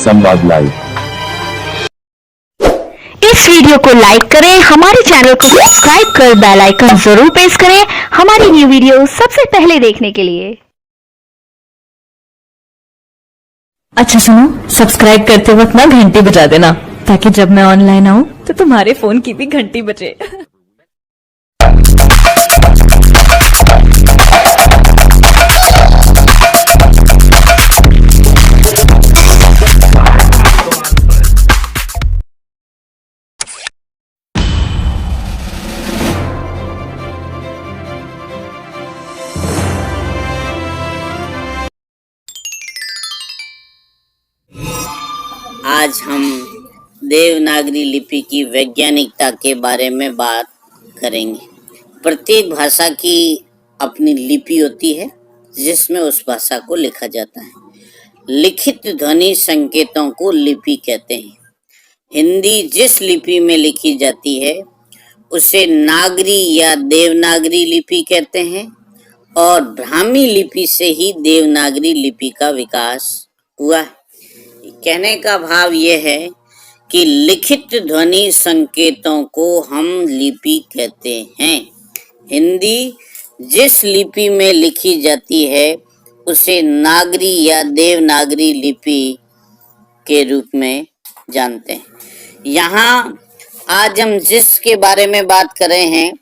संवाद लाइव। इस वीडियो को लाइक करें, हमारे चैनल को सब्सक्राइब कर बेल आइकन जरूर प्रेस करें हमारी न्यू वीडियो सबसे पहले देखने के लिए। अच्छा सुनो, सब्सक्राइब करते वक्त ना घंटी बजा देना, ताकि जब मैं ऑनलाइन आऊं तो तुम्हारे फोन की भी घंटी बजे। आज हम देवनागरी लिपि की वैज्ञानिकता के बारे में बात करेंगे। प्रत्येक भाषा की अपनी लिपि होती है जिसमें उस भाषा को लिखा जाता है। लिखित ध्वनि संकेतों को लिपि कहते हैं। हिंदी जिस लिपि में लिखी जाती है उसे नागरी या देवनागरी लिपि कहते हैं और ब्राह्मी लिपि से ही देवनागरी लिपि का विकास हुआ है। कहने का भाव यह है कि लिखित ध्वनि संकेतों को हम लिपि कहते हैं। हिंदी जिस लिपि में लिखी जाती है उसे नागरी या देवनागरी लिपि के रूप में जानते हैं। यहाँ आज हम जिसके बारे में बात कर रहे हैं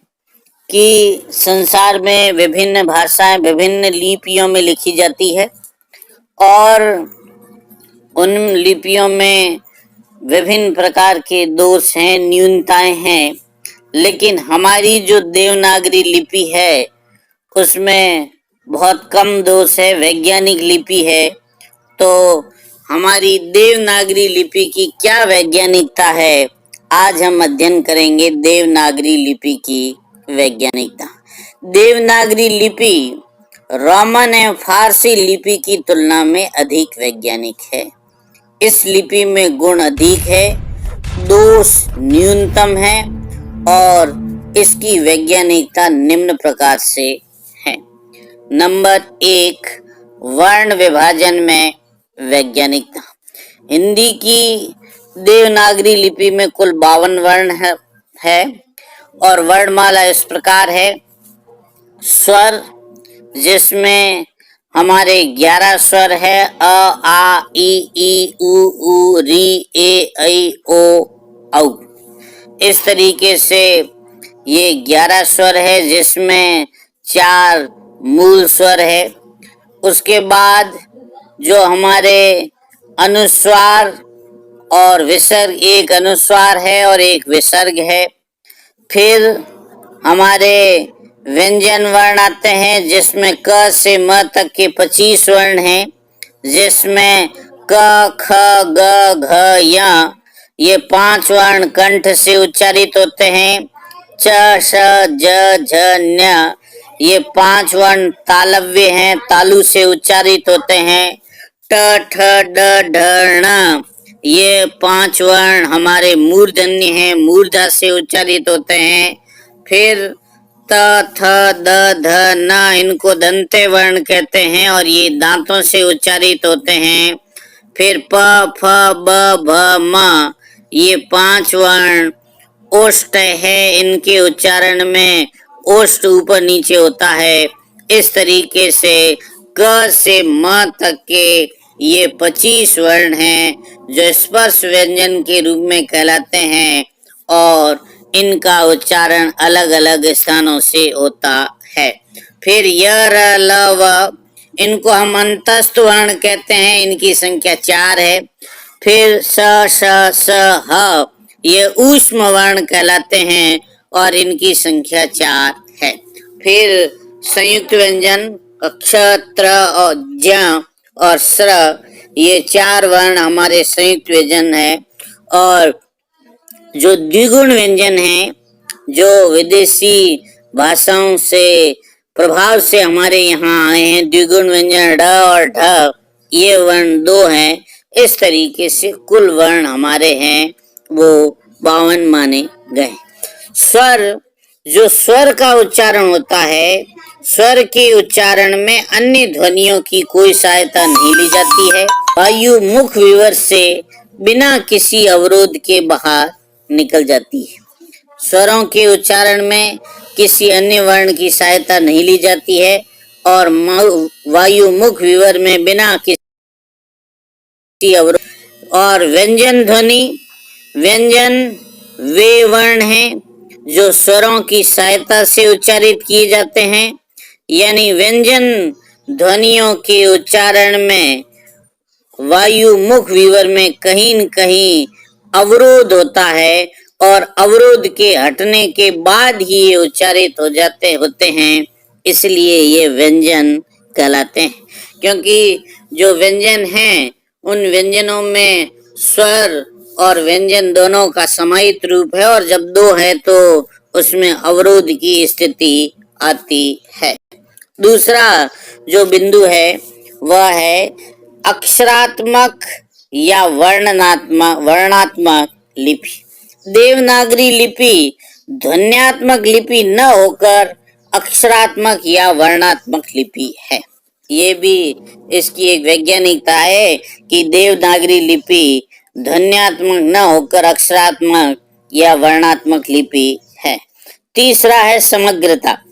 कि संसार में विभिन्न भाषाएं विभिन्न लिपियों में लिखी जाती है और उन लिपियों में विभिन्न प्रकार के दोष हैं, न्यूनताएं हैं, लेकिन हमारी जो देवनागरी लिपि है उसमें बहुत कम दोष है, वैज्ञानिक लिपि है। तो हमारी देवनागरी लिपि की क्या वैज्ञानिकता है, आज हम अध्ययन करेंगे देवनागरी लिपि की वैज्ञानिकता। देवनागरी लिपि रोमन एवं फारसी लिपि की तुलना में अधिक वैज्ञानिक है। इस लिपि में गुण अधिक है, दोष न्यूनतम है और इसकी वैज्ञानिकता निम्न प्रकार से है। नंबर 1, वर्ण विभाजन में वैज्ञानिकता। हिंदी की देवनागरी लिपि में कुल 52 वर्ण है और वर्णमाला इस प्रकार है। स्वर जिसमें हमारे 11 स्वर है, अ आ ई उ री ए ऐ ओ औ। इस तरीके से ये 11 स्वर है जिसमें 4 मूल स्वर है। उसके बाद जो हमारे अनुस्वार और विसर्ग, एक अनुस्वार है और एक विसर्ग है। फिर हमारे व्यंजन वर्ण आते हैं जिसमें क से म तक के 25 वर्ण हैं, जिसमें क ख ग घ य ये 5 वर्ण कंठ से उच्चारित होते हैं। च श ज झ ञ ये 5 वर्ण तालव्य हैं, तालु से उच्चारित होते हैं। ट ठ ड ढ ण ये 5 वर्ण हमारे मूर्धन्य हैं, मूर्धा से उच्चारित होते हैं। फिर त थ द ध न इनको दंते वर्ण कहते हैं और ये दांतों से उच्चारित होते हैं। फिर प फ ब भ म ये 5 वर्ण ओष्ठ है, इनके उच्चारण में ओष्ठ ऊपर नीचे होता है। इस तरीके से क से म तक के ये 25 वर्ण हैं जो स्पर्श व्यंजन के रूप में कहलाते हैं और इनका उच्चारण अलग अलग स्थानों से होता है। फिर य र ल व इनको हम अंतस्थ वर्ण कहते हैं, इनकी संख्या 4 है। फिर स श स ह ये ऊष्म वर्ण कहलाते हैं और इनकी संख्या 4 है। फिर संयुक्त व्यंजन क्ष त्र और ज्ञ और स्र ये 4 वर्ण हमारे संयुक्त व्यंजन है। और जो द्विगुण व्यंजन हैं, जो विदेशी भाषाओं से प्रभाव से हमारे यहाँ आए हैं, द्विगुण व्यंजन ढ और ढ ये वर्ण 2 हैं। इस तरीके से कुल वर्ण हमारे हैं वो 52 माने गए। स्वर जो स्वर का उच्चारण होता है, स्वर के उच्चारण में अन्य ध्वनियों की कोई सहायता नहीं ली जाती है। वायु मुख विवर से बिना किसी अवरोध के बाहर निकल जाती है। स्वरों के उच्चारण में किसी अन्य वर्ण की सहायता नहीं ली जाती है और वायु मुख विवर में बिना किसी अवरोध। और व्यंजन ध्वनि, व्यंजन वे वर्ण हैं जो स्वरों की सहायता से उच्चारित किए जाते हैं, यानी व्यंजन ध्वनियों के उच्चारण में वायु मुख विवर में कहीं न कहीं अवरोध होता है और अवरोध के हटने के बाद ही ये उच्चारित होते हैं, इसलिए ये व्यंजन कहलाते हैं। क्योंकि जो व्यंजन हैं उन व्यंजनों में स्वर और व्यंजन दोनों का समाहित रूप है और जब दो है तो उसमें अवरोध की स्थिति आती है। दूसरा जो बिंदु है वह है अक्षरात्मक या वर्णात्मक लिपि। देवनागरी लिपि ध्वन्यात्मक लिपि न होकर अक्षरात्मक या वर्णात्मक लिपि है। ये भी इसकी एक वैज्ञानिकता है कि देवनागरी लिपि ध्वन्यात्मक न होकर अक्षरात्मक या वर्णात्मक लिपि है। तीसरा है समग्रता।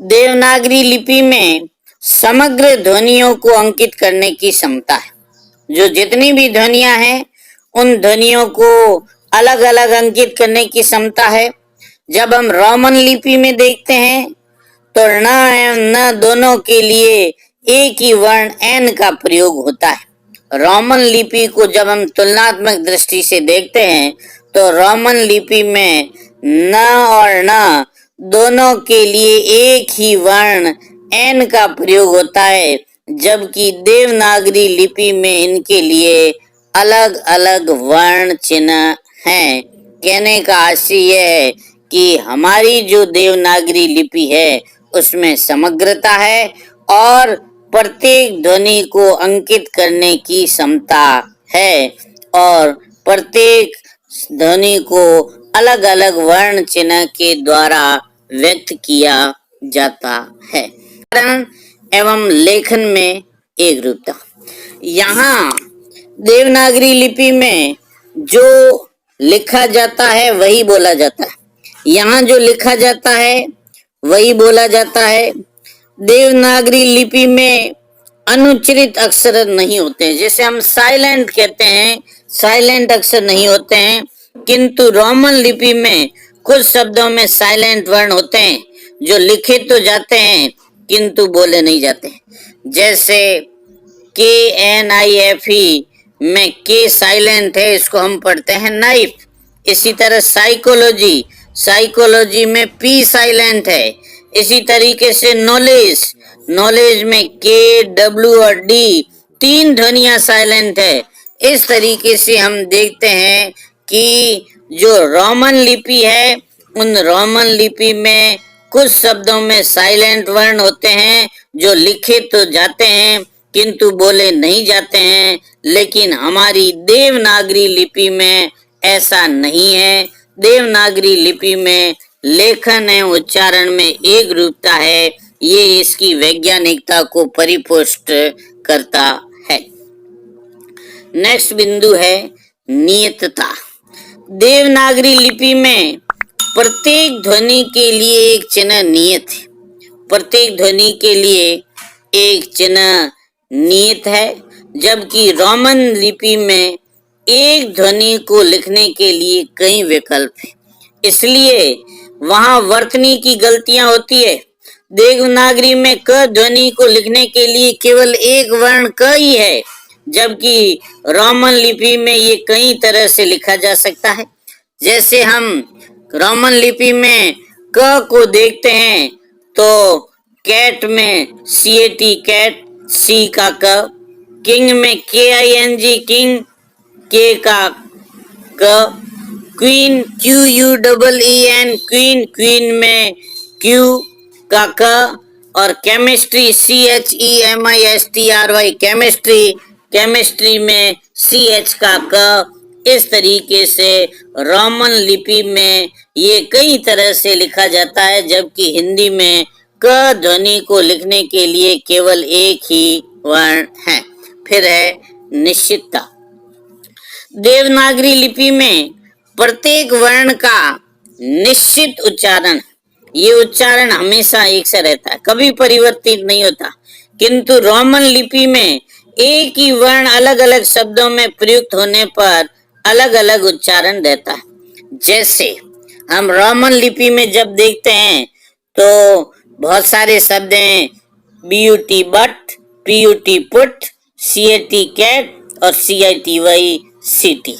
देवनागरी लिपि में समग्र ध्वनियों को अंकित करने की क्षमता है। जो जितनी भी ध्वनियां हैं उन ध्वनियों को अलग अलग अंकित करने की क्षमता है। जब हम रोमन लिपि में देखते हैं तो न एवं न दोनों के लिए एक ही वर्ण एन का प्रयोग होता है। रोमन लिपि को जब हम तुलनात्मक दृष्टि से देखते हैं तो रोमन लिपि में न और न दोनों के लिए एक ही वर्ण एन का प्रयोग होता है, जबकि देवनागरी लिपि में इनके लिए अलग अलग वर्ण चिन्ह हैं। कहने का आशय यह है कि हमारी जो देवनागरी लिपि है उसमें समग्रता है और प्रत्येक ध्वनि को अंकित करने की क्षमता है और प्रत्येक ध्वनि को अलग अलग वर्ण चिन्ह के द्वारा व्यक्त किया जाता है। व्याकरण एवं लेखन में एक रूपता। यहाँ देवनागरी लिपि में जो लिखा जाता है वही बोला जाता है। यहाँ जो लिखा जाता है वही बोला जाता है। देवनागरी लिपि में अनुच्चरित अक्षर नहीं होते, जैसे हम साइलेंट कहते हैं, साइलेंट अक्षर नहीं होते हैं, किंतु रोमन लिपि में कुछ शब्दों में साइलेंट वर्ण होते हैं जो लिखे तो जाते हैं किंतु बोले नहीं जाते। जैसे KNIFE में के साइलेंट है, इसको हम पढ़ते हैं नाइफ। इसी तरह साइकोलॉजी, साइकोलॉजी में P साइलेंट है। इसी तरीके से नॉलेज, नॉलेज में K, W और D तीन ध्वनियां साइलेंट है। इस तरीके से हम देखते हैं कि जो रोमन लिपि है उन रोमन लिपि में कुछ शब्दों में साइलेंट वर्ण होते हैं जो लिखे तो जाते हैं किंतु बोले नहीं जाते हैं, लेकिन हमारी देवनागरी लिपि में ऐसा नहीं है। देवनागरी लिपि में लेखन एवं उच्चारण में एक रूपता है, ये इसकी वैज्ञानिकता को परिपुष्ट करता है। नेक्स्ट बिंदु है नियतता। देवनागरी लिपि में प्रत्येक ध्वनि के लिए एक चिन्ह नियत है। प्रत्येक ध्वनि के लिए एक चिन्ह नियत है, जबकि रोमन लिपि में एक ध्वनि को लिखने के लिए कई विकल्प हैं, इसलिए वहां वर्तनी की गलतियां होती है। देवनागरी में क ध्वनि को लिखने के लिए केवल एक वर्ण क ही है, जबकि रोमन लिपि में ये कई तरह से लिखा जा सकता है। जैसे हम रोमन लिपि में क को देखते हैं तो कैट में CAT कैट, C का क, किंग में KING किंग, K का क, क्वीन QUEEN क्वीन, क्वीन में Q का क, और केमिस्ट्री CHEMISTRY केमिस्ट्री, केमिस्ट्री में CH का क। इस तरीके से रोमन लिपि में ये कई तरह से लिखा जाता है, जबकि हिंदी में क ध्वनि को लिखने के लिए केवल एक ही वर्ण है। फिर है निश्चितता। देवनागरी लिपि में प्रत्येक वर्ण का निश्चित उच्चारण, ये उच्चारण हमेशा एक सा रहता है, कभी परिवर्तित नहीं होता। किंतु रोमन लिपि में एक ही वर्ण अलग अलग शब्दों में प्रयुक्त होने पर अलग अलग उच्चारण रहता है। जैसे हम रोमन लिपि में जब देखते हैं तो बहुत सारे शब्द हैं, BUT but, PUT put, CAT cat और CITY CT।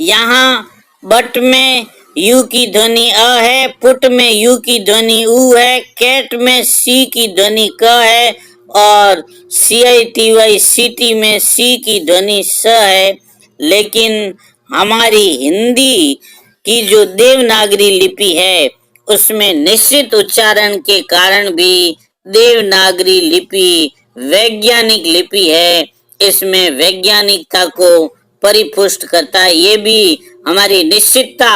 यहाँ बट में यू की ध्वनि अ है, पुट में यू की ध्वनि उ है, कैट में सी की ध्वनि क है और CITY CT में सी की ध्वनि स है। लेकिन हमारी हिंदी की जो देवनागरी लिपि है उसमें निश्चित उच्चारण के कारण भी देवनागरी लिपि वैज्ञानिक लिपि है। इसमें वैज्ञानिकता को परिपुष्ट करता है। ये भी हमारी निश्चितता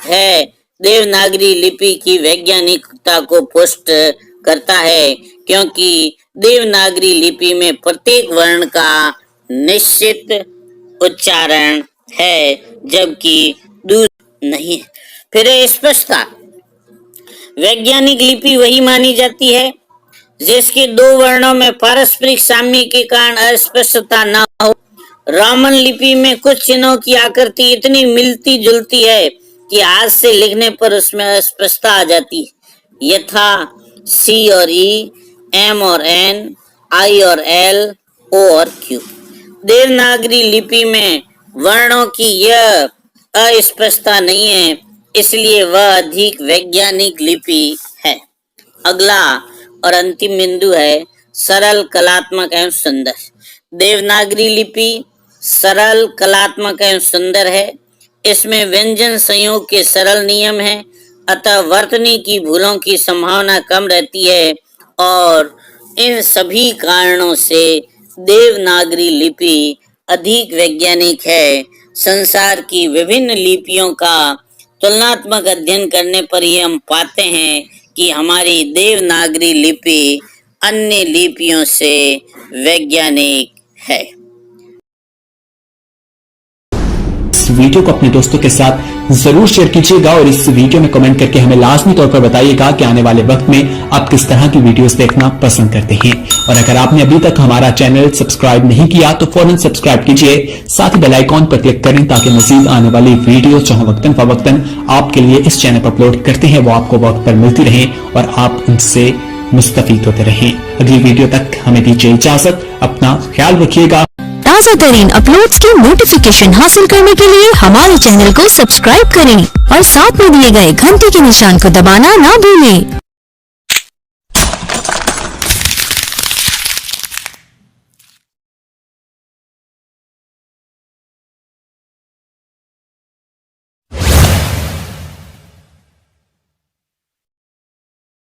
है, देवनागरी लिपि की वैज्ञानिकता को पुष्ट करता है, क्योंकि देवनागरी लिपि में प्रत्येक वर्ण का निश्चित उच्चारण है, जबकि दूसरे नहीं। फिर स्पष्टता। वैज्ञानिक लिपि वही मानी जाती है जिसके दो वर्णों में पारस्परिक साम्य के कारण अस्पष्टता न हो। रोमन लिपि में कुछ चिन्हों की आकृति इतनी मिलती जुलती है कि हाथ से लिखने पर उसमें अस्पष्टता आ जाती है, यथा C और E, M और N, I और L, O और Q। देवनागरी लिपि में वर्णों की यह अस्पष्टता नहीं है, इसलिए वह अधिक वैज्ञानिक लिपि है। अगला और अंतिम बिंदु है सरल, कलात्मक एवं सुंदर। देवनागरी लिपि सरल, कलात्मक एवं सुंदर है। इसमें व्यंजन संयोग के सरल नियम हैं, अतः वर्तनी की भूलों की संभावना कम रहती है और इन सभी कारणों से देवनागरी लिपि अधिक वैज्ञानिक है। संसार की विभिन्न लिपियों का तुलनात्मक अध्ययन करने पर ही हम पाते हैं कि हमारी देवनागरी लिपि अन्य लिपियों से वैज्ञानिक है। इस वीडियो को अपने दोस्तों के साथ जरूर शेयर कीजिएगा और इस वीडियो में कमेंट करके हमें लाजमी तौर पर बताइएगा कि आने वाले वक्त में आप किस तरह की वीडियोस देखना पसंद करते हैं। और अगर आपने अभी तक हमारा चैनल सब्सक्राइब नहीं किया तो फौरन सब्सक्राइब कीजिए, साथ ही बेल आइकॉन पर क्लिक करें ताकि मजीद आने वाली वीडियो जो वक्तन फवक्तन आपके लिए इस चैनल पर अपलोड करते हैं वो आपको वक्त पर मिलती रहे और आप उनसे मुस्तफीद होते रहें। अगली वीडियो तक हमें दीजिए इजाजत, अपना ख्याल रखिएगा। ताज़ा तरीन अपलोड्स की नोटिफिकेशन हासिल करने के लिए हमारे चैनल को सब्सक्राइब करें और साथ में दिए गए घंटी के निशान को दबाना ना भूलें।